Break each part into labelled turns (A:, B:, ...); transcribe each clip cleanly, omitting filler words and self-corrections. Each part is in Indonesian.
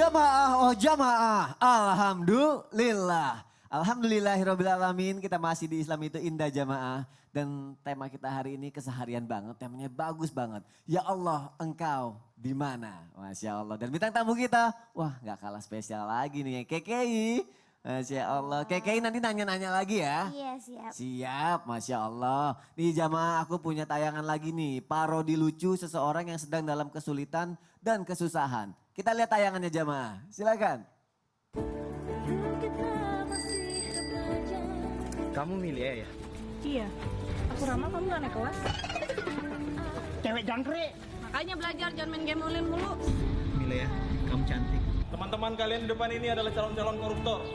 A: Jamaah, oh jamaah, alhamdulillah. Alhamdulillahirrahmanirrahim, kita masih di Islam itu indah jamaah. Dan tema kita hari ini keseharian banget, temanya bagus banget. Ya Allah, engkau di mana? Masya Allah. Dan bintang tamu kita, wah gak kalah spesial lagi nih, KKI. Masya Allah, KKI nanti nanya-nanya lagi ya.
B: Iya siap.
A: Siap, Masya Allah. Nih jamaah aku punya tayangan lagi nih, parodi lucu seseorang yang sedang dalam kesulitan dan kesusahan. Kita lihat tayangannya jamaah, silakan.
C: Kamu milih ya?
D: Iya, aku ramal kamu gak naik kelas.
C: Cewek jangkrik.
D: Makanya belajar, jangan main game online mulu.
C: Milih ya, kamu cantik.
E: Teman-teman kalian di depan ini adalah calon-calon koruptor.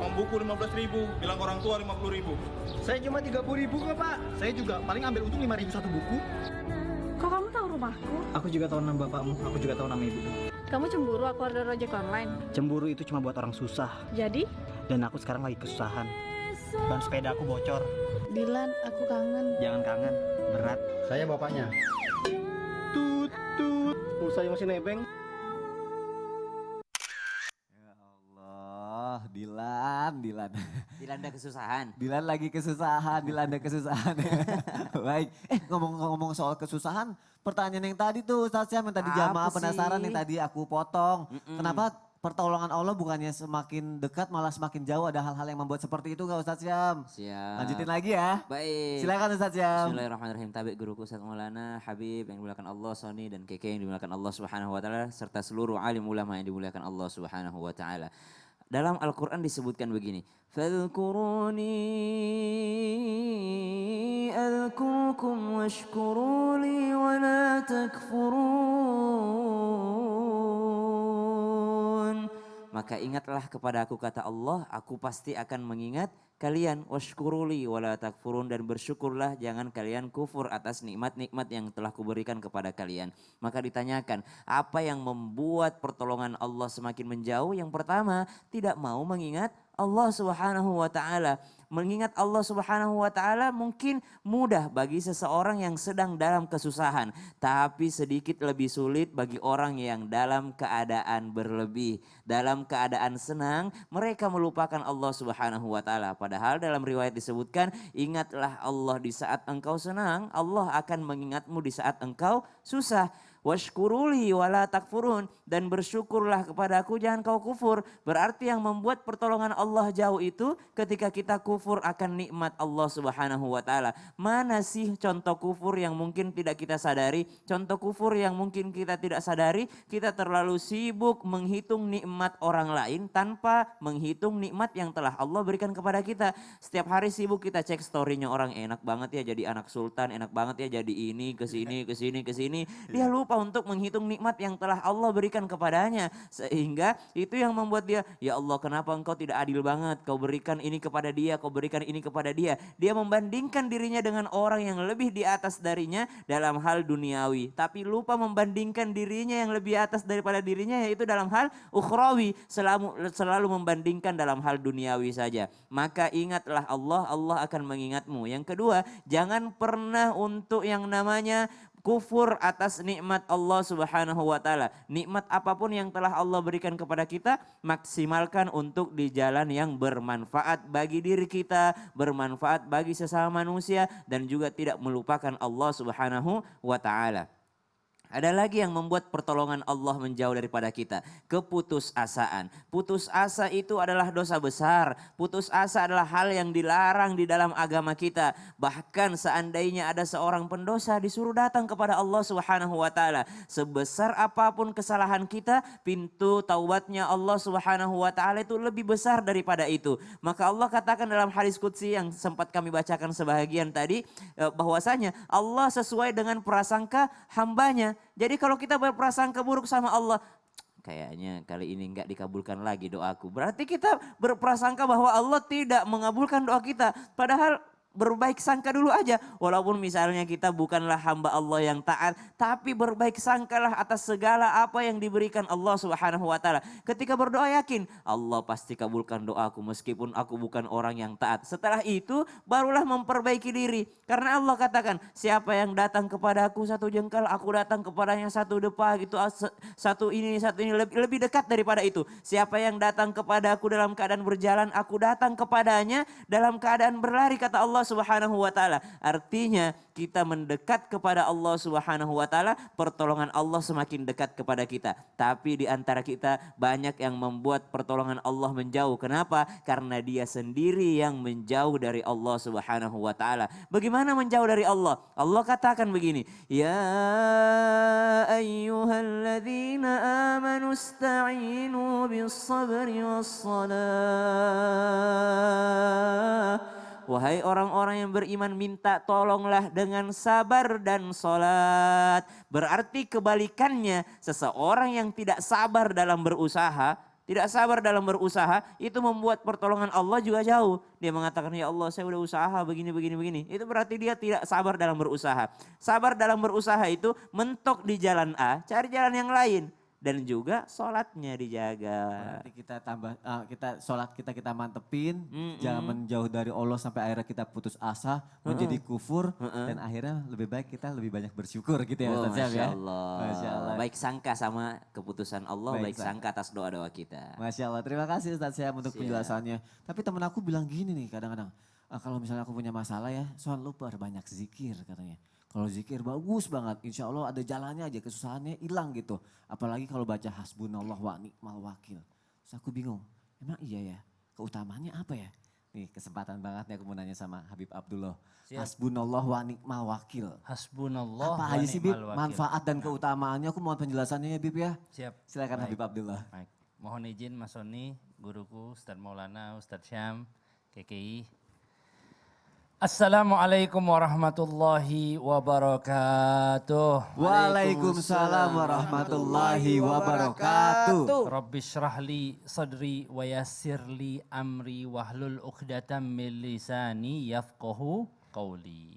E: Uang buku 15.000, bilang orang tua 50.000.
C: Saya cuma 30.000 kok Pak. Saya juga paling ambil untung 5.000 satu buku.
D: Kok kamu tahu rumahku?
C: Aku juga tahu nama bapakmu, aku juga tahu nama ibumu.
D: Kamu cemburu aku order ojek online.
C: Cemburu itu cuma buat orang susah.
D: Jadi?
C: Dan aku sekarang lagi kesusahan. Ban sepeda aku bocor.
D: Dilan, aku kangen.
C: Jangan kangen, berat.
F: Saya bapaknya.
C: Tut, tut. Pulsa yang masih nebeng.
A: Ya Allah, Dilan.
G: Dilanda kesusahan.
A: Dilan lagi kesusahan, dilanda kesusahan. Baik, ngomong-ngomong soal kesusahan, pertanyaan yang tadi tuh Ustaz Syam, yang tadi
G: Apa
A: jamaah
G: sih?
A: penasaran yang tadi aku potong. Kenapa pertolongan Allah bukannya semakin dekat malah semakin jauh, ada hal-hal yang membuat seperti itu gak Ustaz Syam?
G: Siap.
A: Lanjutin lagi ya.
G: Baik.
A: Silakan Ustaz Syam.
G: Bismillahirrahmanirrahim. Tabik guruku Ustaz Maulana Habib yang dimuliakan Allah, Sony dan Keke yang dimuliakan Allah Subhanahu wa taala serta seluruh alim ulama yang dimuliakan Allah Subhanahu wa taala. Dalam Al-Qur'an disebutkan begini, "Fadhkuruni adhkurkum washkuruli wa la takfurun." Maka ingatlah kepada aku kata Allah, aku pasti akan mengingat kalian. Washkuruli wala takfurun, dan bersyukurlah jangan kalian kufur atas nikmat-nikmat yang telah kuberikan kepada kalian. Maka ditanyakan, apa yang membuat pertolongan Allah semakin menjauh? Yang pertama, tidak mau mengingat Allah Subhanahu wa taala. Mengingat Allah Subhanahu wa taala mungkin mudah bagi seseorang yang sedang dalam kesusahan, tapi sedikit lebih sulit bagi orang yang dalam keadaan berlebih. Dalam keadaan senang, mereka melupakan Allah Subhanahu wa taala. Padahal dalam riwayat disebutkan, ingatlah Allah di saat engkau senang, Allah akan mengingatmu di saat engkau susah. Washkuruli wala takfurun, dan bersyukurlah kepadaku jangan kau kufur. Berarti yang membuat pertolongan Allah jauh itu ketika kita kufur akan nikmat Allah Subhanahu wa taala. Mana sih contoh kufur yang mungkin tidak kita sadari? Contoh kufur yang mungkin kita tidak sadari, kita terlalu sibuk menghitung nikmat orang lain tanpa menghitung nikmat yang telah Allah berikan kepada kita. Setiap hari sibuk kita cek story-nya orang, enak banget ya jadi anak sultan, enak banget ya jadi ini, kesini. Dia lupa untuk menghitung nikmat yang telah Allah berikan kepadanya. Sehingga itu yang membuat dia, ya Allah kenapa engkau tidak adil banget, kau berikan ini kepada dia, kau berikan ini kepada dia. Dia membandingkan dirinya dengan orang yang lebih di atas darinya dalam hal duniawi. Tapi lupa membandingkan dirinya yang lebih atas daripada dirinya, yaitu dalam hal ukhrawi. Selalu membandingkan dalam hal duniawi saja. Maka ingatlah Allah, Allah akan mengingatmu. Yang kedua, jangan pernah untuk yang namanya kufur atas nikmat Allah Subhanahu wa taala. Nikmat apapun yang telah Allah berikan kepada kita, maksimalkan untuk di jalan yang bermanfaat bagi diri kita, bermanfaat bagi sesama manusia, dan juga tidak melupakan Allah Subhanahu wa taala. Ada lagi yang membuat pertolongan Allah menjauh daripada kita. Keputusasaan. Putus asa itu adalah dosa besar. Putus asa adalah hal yang dilarang di dalam agama kita. Bahkan seandainya ada seorang pendosa disuruh datang kepada Allah Subhanahu wa taala. Sebesar apapun kesalahan kita, pintu taubatnya Allah Subhanahu wa taala itu lebih besar daripada itu. Maka Allah katakan dalam hadis qudsi yang sempat kami bacakan sebahagian tadi, bahwasanya Allah sesuai dengan prasangka hambanya. Jadi kalau kita berprasangka buruk sama Allah, kayaknya kali ini enggak dikabulkan lagi doaku. Berarti kita berprasangka bahwa Allah tidak mengabulkan doa kita. Padahal berbaik sangka dulu aja. Walaupun misalnya kita bukanlah hamba Allah yang taat, tapi berbaik sangkalah atas segala apa yang diberikan Allah Subhanahu wa taala. Ketika berdoa yakin Allah pasti kabulkan doaku meskipun aku bukan orang yang taat. Setelah itu barulah memperbaiki diri. Karena Allah katakan, siapa yang datang kepadaku satu jengkal, aku datang kepadanya satu depa gitu. Satu ini lebih dekat daripada itu. Siapa yang datang kepadaku dalam keadaan berjalan, aku datang kepadanya dalam keadaan berlari, kata Allah Subhanahu wa taala. Artinya kita mendekat kepada Allah Subhanahu wa taala, pertolongan Allah semakin dekat kepada kita. Tapi di antara kita banyak yang membuat pertolongan Allah menjauh. Kenapa? Karena dia sendiri yang menjauh dari Allah Subhanahu wa taala. Bagaimana menjauh dari Allah? Allah katakan begini, ya ayyuhalladzina amanu ista'inu bis sabri was salah. Wahai orang-orang yang beriman, minta tolonglah dengan sabar dan sholat. Berarti kebalikannya, seseorang yang tidak sabar dalam berusaha, itu membuat pertolongan Allah juga jauh. Dia mengatakan, ya Allah saya udah usaha begini. Itu berarti dia tidak sabar dalam berusaha. Sabar dalam berusaha itu mentok di jalan A, cari jalan yang lain. Dan juga sholatnya dijaga.
A: Berarti kita sholat kita mantepin, jangan menjauh dari Allah sampai akhirnya kita putus asa, menjadi kufur, dan akhirnya lebih baik kita lebih banyak bersyukur gitu ya Ustaz Syam ya.
G: Masya Allah. Baik sangka sama keputusan Allah, baik sangka atas doa-doa kita.
A: Masya Allah, terima kasih Ustaz Syam untuk penjelasannya. Tapi temen aku bilang gini nih kadang-kadang, kalau misalnya aku punya masalah ya, soal lu perbanyak zikir katanya. Kalau zikir bagus banget, insya Allah ada jalannya aja, kesusahannya hilang gitu. Apalagi kalau baca hasbunallah wa ni'mal wakil. Terus aku bingung, emang iya ya keutamaannya apa ya? Nih kesempatan banget nih aku mau nanya sama Habib Abdullah.
B: Siap.
A: Hasbunallah wa ni'mal wakil.
B: Hasbunallah
A: Apa
B: wa
A: aja sih Bib
B: ni'mal wakil.
A: manfaat dan keutamaannya, aku mohon penjelasannya ya Bib ya.
B: Siap.
A: Silakan
B: Baik.
A: Habib Abdullah.
B: Baik. Mohon izin Mas Soni, guruku Ustaz Maulana, Ustaz Syam, KKI. Assalamualaikum warahmatullahi wabarakatuh.
A: Waalaikumsalam warahmatullahi wabarakatuh.
B: Rabbi syrahli sadri wa yassirli amri wahlul uqdatam min lisani yafqahu qawli.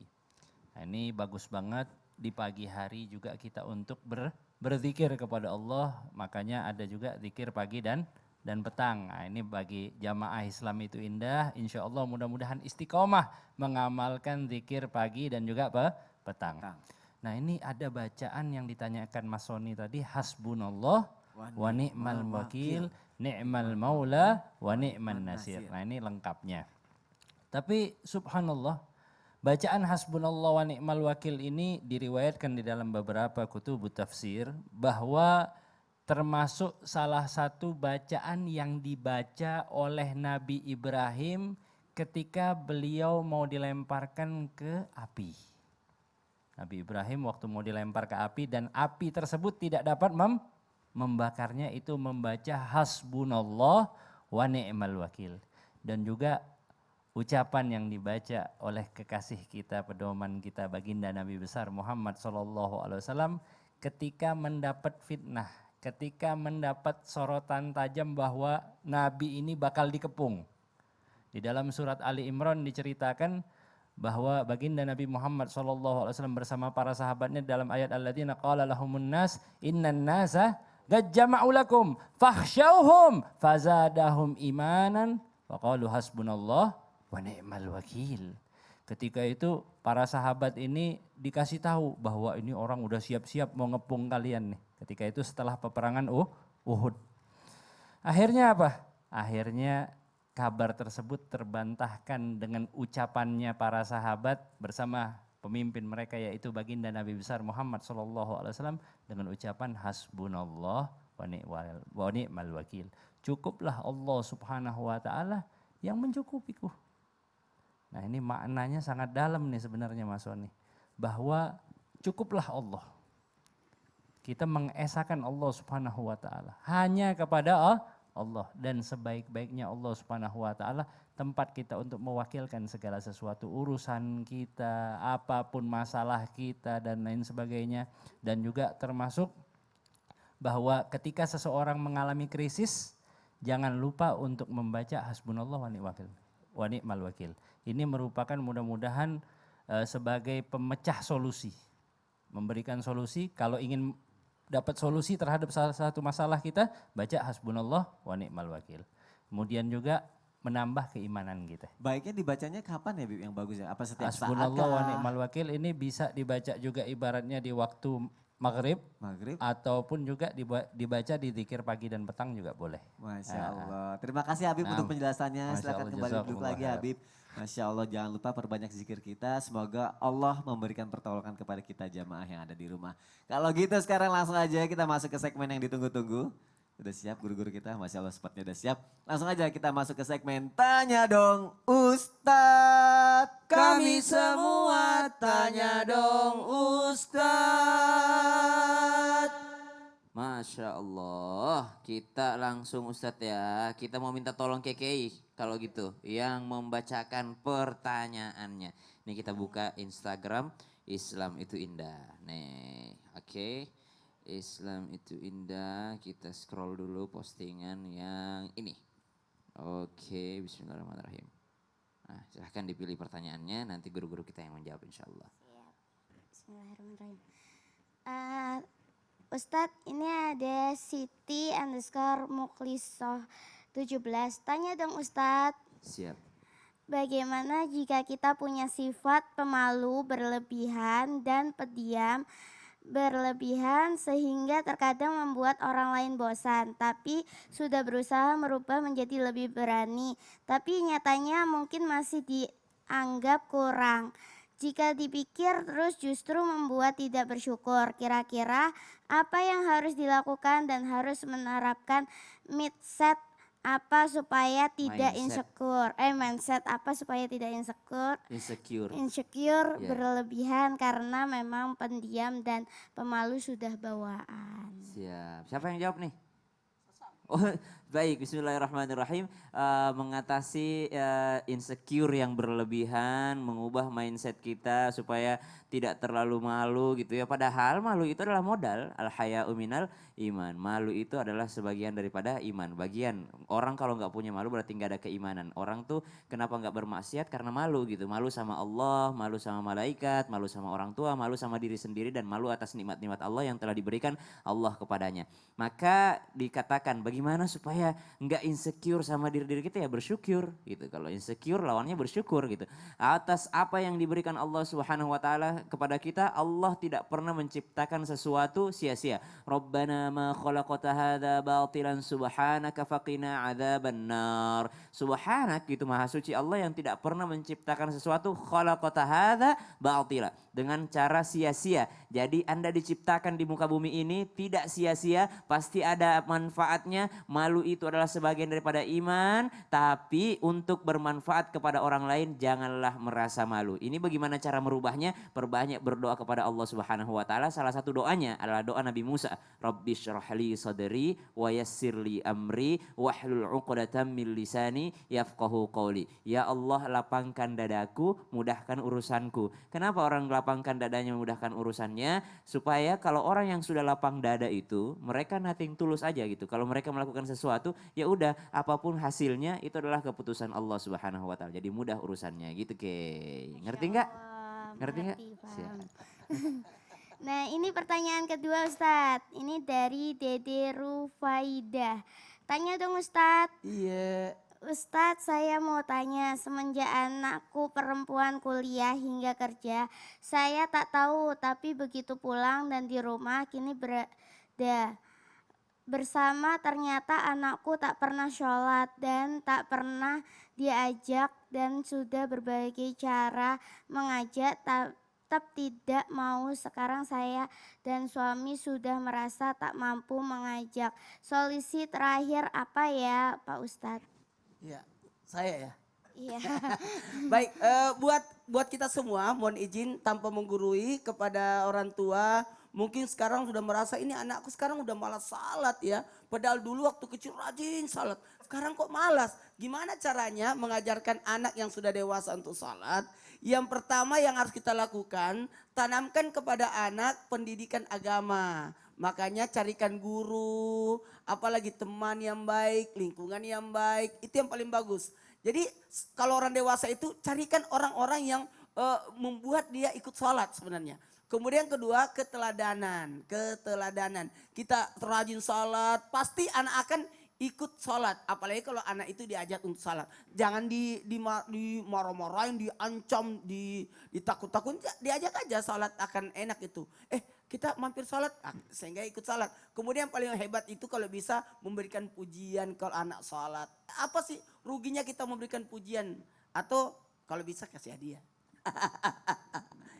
B: Nah, ini bagus banget di pagi hari juga kita untuk berzikir kepada Allah. Makanya ada juga zikir pagi dan petang. Nah, ini bagi jamaah Islam itu indah. Insya Allah mudah-mudahan istiqomah mengamalkan zikir pagi dan juga petang. Nah, ini ada bacaan yang ditanyakan Mas Soni tadi, hasbunallah wa ni'mal wakil, ni'mal maula wa ni'man nasir. Nah, ini lengkapnya. Tapi subhanallah, bacaan hasbunallah wa ni'mal wakil ini diriwayatkan di dalam beberapa kutub tafsir bahwa termasuk salah satu bacaan yang dibaca oleh Nabi Ibrahim ketika beliau mau dilemparkan ke api. Nabi Ibrahim waktu mau dilempar ke api dan api tersebut tidak dapat membakarnya, itu membaca hasbunallah wa ni'mal wakil. Dan juga ucapan yang dibaca oleh kekasih kita, pedoman kita, baginda Nabi besar Muhammad SAW ketika mendapat fitnah, ketika mendapat sorotan tajam bahwa Nabi ini bakal dikepung. Di dalam surat Ali Imran diceritakan bahwa baginda Nabi Muhammad SAW bersama para sahabatnya dalam ayat alladzina qala lahumun nas innan nasa qad jama'u lakum fakhshawhum fazadahum imanan wa qalu hasbunallah wa ni'mal wakil. Ketika itu para sahabat ini dikasih tahu bahwa ini orang udah siap-siap mau ngepung kalian nih. Ketika itu setelah peperangan Uhud. Akhirnya apa? Akhirnya kabar tersebut terbantahkan dengan ucapannya para sahabat bersama pemimpin mereka yaitu baginda Nabi besar Muhammad SAW dengan ucapan hasbunallah wa ni'mal wakil. Cukuplah Allah Subhanahu wa taala yang mencukupiku. Nah, ini maknanya sangat dalam nih sebenarnya Mas Soni. Bahwa cukuplah Allah. Kita mengesahkan Allah Subhanahu wa taala hanya kepada Allah, dan sebaik-baiknya Allah Subhanahu wa taala tempat kita untuk mewakilkan segala sesuatu urusan kita, apapun masalah kita dan lain sebagainya. Dan juga termasuk bahwa ketika seseorang mengalami krisis, jangan lupa untuk membaca hasbunallah wa ni'mal wakil. wa ni'mal wakil. Ini merupakan mudah-mudahan sebagai pemecah solusi. Memberikan solusi, kalau ingin dapat solusi terhadap salah satu masalah kita, baca hasbunallah wa ni'mal wakil. Kemudian juga menambah keimanan kita.
A: Baiknya dibacanya kapan ya Bib yang bagus ya? Apa setiap saat
B: Hasbunallah wa
A: kah?
B: ni'mal wakil ini bisa dibaca juga ibaratnya di waktu maghrib,
A: Maghrib?
B: ataupun juga dibaca di zikir pagi dan petang juga boleh.
A: Masya Allah. Terima kasih Habib untuk penjelasannya.
B: Masya
A: Silakan
B: Allah,
A: kembali duduk
B: jazakumullah
A: lagi
B: khair.
A: Habib. Masya Allah, jangan lupa perbanyak zikir kita. Semoga Allah memberikan pertolongan kepada kita jamaah yang ada di rumah. Kalau gitu sekarang langsung aja kita masuk ke segmen yang ditunggu-tunggu. Udah siap guru-guru kita? Masya Allah spotnya udah siap. Langsung aja kita masuk ke segmen Tanya Dong Ustadz.
G: Kami semua tanya dong Ustadz. Masya Allah, kita langsung Ustadz ya. Kita mau minta tolong KKI kalau gitu. Yang membacakan pertanyaannya. Nih kita buka Instagram, Islam itu indah. Nih, oke. Islam itu indah, kita scroll dulu postingan yang ini. Oke, bismillahirrahmanirrahim. Nah, silahkan dipilih pertanyaannya, nanti guru-guru kita yang menjawab insya Allah.
F: Bismillahirrahmanirrahim. Ustadz, ini ada Siti underscore Muklisoh 17. Tanya dong Ustadz,
G: Siap.
F: bagaimana jika kita punya sifat pemalu berlebihan dan pendiam berlebihan sehingga terkadang membuat orang lain bosan, tapi sudah berusaha merubah menjadi lebih berani, tapi nyatanya mungkin masih dianggap kurang. Jika dipikir terus justru membuat tidak bersyukur. Kira-kira apa yang harus dilakukan dan harus menerapkan mindset apa supaya tidak insecure? Mindset apa supaya tidak insecure? Insecure
G: Ya.
F: berlebihan karena memang pendiam dan pemalu sudah bawaan.
G: Siap. Siapa yang jawab nih? Oh, baik, bismillahirrahmanirrahim. Mengatasi insecure yang berlebihan, mengubah mindset kita supaya tidak terlalu malu gitu ya. Padahal malu itu adalah modal, al-haya'u minal iman. Malu itu adalah sebagian daripada iman. Bagian orang kalau nggak punya malu berarti nggak ada keimanan. Orang tuh kenapa nggak bermaksiat karena malu gitu. Malu sama Allah, malu sama malaikat, malu sama orang tua, malu sama diri sendiri dan malu atas nikmat-nikmat Allah yang telah diberikan Allah kepadanya. Maka dikatakan bagaimana supaya nggak insecure sama diri kita ya bersyukur gitu. Kalau insecure lawannya bersyukur gitu. Atas apa yang diberikan Allah Subhanahu wa taala kepada kita, Allah tidak pernah menciptakan sesuatu sia-sia. Rabbana ma khalaqta hadza batilan subhanaka faqina adzabannar. Subhanak gitu maha suci Allah yang tidak pernah menciptakan sesuatu khalaqta hadza batila dengan cara sia-sia. Jadi Anda diciptakan di muka bumi ini tidak sia-sia, pasti ada manfaatnya. Malu itu adalah sebagian daripada iman, tapi untuk bermanfaat kepada orang lain janganlah merasa malu. Ini bagaimana cara merubahnya? Perbanyak berdoa kepada Allah Subhanahu wa taala. Salah satu doanya adalah doa Nabi Musa. Rabbishrahli sadri wa yassirli amri wahlul 'uqdatam min lisani yafqahu qawli. Ya Allah, lapangkan dadaku, mudahkan urusanku. Kenapa orang lapangkan dadanya memudahkan urusannya? Supaya kalau orang yang sudah lapang dada itu, mereka nothing tulus aja gitu. Kalau mereka melakukan sesuatu, ya udah apapun hasilnya itu adalah keputusan Allah Subhanahu wa taala. Jadi mudah urusannya gitu, ke. Ngerti nggak? Ngerti nggak?
F: Paham. Nah, ini pertanyaan kedua Ustadz. Ini dari Dede Rufaidah. Tanya dong Ustadz.
A: Iya.
F: Ustadz, saya mau tanya, semenjak anakku perempuan kuliah hingga kerja, saya tak tahu, tapi begitu pulang dan di rumah kini berada bersama, ternyata anakku tak pernah sholat dan tak pernah diajak dan sudah berbagai cara mengajak tetap tidak mau. Sekarang saya dan suami sudah merasa tak mampu mengajak. Solusi terakhir apa ya Pak Ustadz?
H: Ya, saya ya.
F: Iya.
H: Baik, buat kita semua mohon izin tanpa menggurui kepada orang tua. Mungkin sekarang sudah merasa ini anakku sekarang udah malas salat ya. Padahal dulu waktu kecil rajin salat. Sekarang kok malas. Gimana caranya mengajarkan anak yang sudah dewasa untuk salat? Yang pertama yang harus kita lakukan, tanamkan kepada anak pendidikan agama. Makanya carikan guru, apalagi teman yang baik, lingkungan yang baik, itu yang paling bagus. Jadi kalau orang dewasa itu carikan orang-orang yang membuat dia ikut sholat sebenarnya. Kemudian kedua keteladanan. Kita rajin sholat, pasti anak akan ikut sholat. Apalagi kalau anak itu diajak untuk sholat. Jangan dimarah-marahin, diancam, ditakut-takut. Diajak aja sholat akan enak itu. Kita mampir sholat, sehingga ikut sholat. Kemudian paling hebat itu kalau bisa memberikan pujian kalau anak sholat. Apa sih ruginya kita memberikan pujian? Atau kalau bisa kasih hadiah.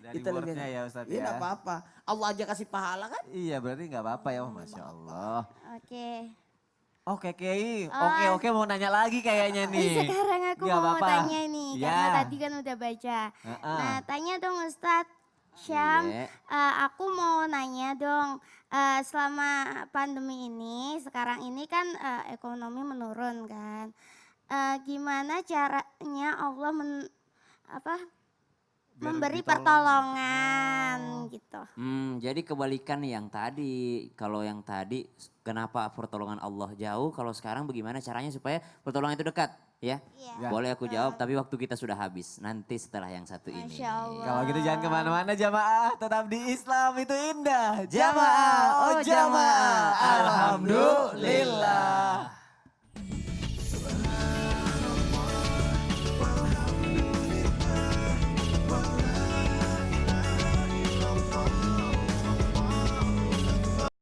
A: Dari
H: Itu lebih
A: wordnya
H: enak.
A: ya Ustadz
H: Iya
A: ya.
H: nggak apa-apa. Allah aja kasih pahala kan?
A: Iya berarti nggak apa-apa ya, Masya Allah.
F: Oke.
A: Oke Kei,
F: Oh.
A: oke mau nanya lagi kayaknya nih.
F: Sekarang aku
A: Nggak
F: mau
A: apa-apa.
F: tanya nih,
A: Ya.
F: karena tadi kan udah baca.
A: Heeh.
F: Nah tanya dong Ustadz Syam,
G: Iya.
F: aku mau nanya dong, selama pandemi ini, sekarang ini kan ekonomi menurun kan. Gimana caranya Allah
A: Biar
F: memberi
A: ditolong.
F: pertolongan gitu.
G: Jadi kebalikan yang tadi. Kalau yang tadi kenapa pertolongan Allah jauh, kalau sekarang bagaimana caranya supaya pertolongan itu dekat? Ya,
F: Iya.
G: boleh aku jawab tapi waktu kita sudah habis. Nanti setelah yang satu ini.
F: Masya Allah.
A: Kalau gitu jangan kemana-mana jamaah, tetap di Islam itu indah. Jamaah, oh jamaah, alhamdulillah.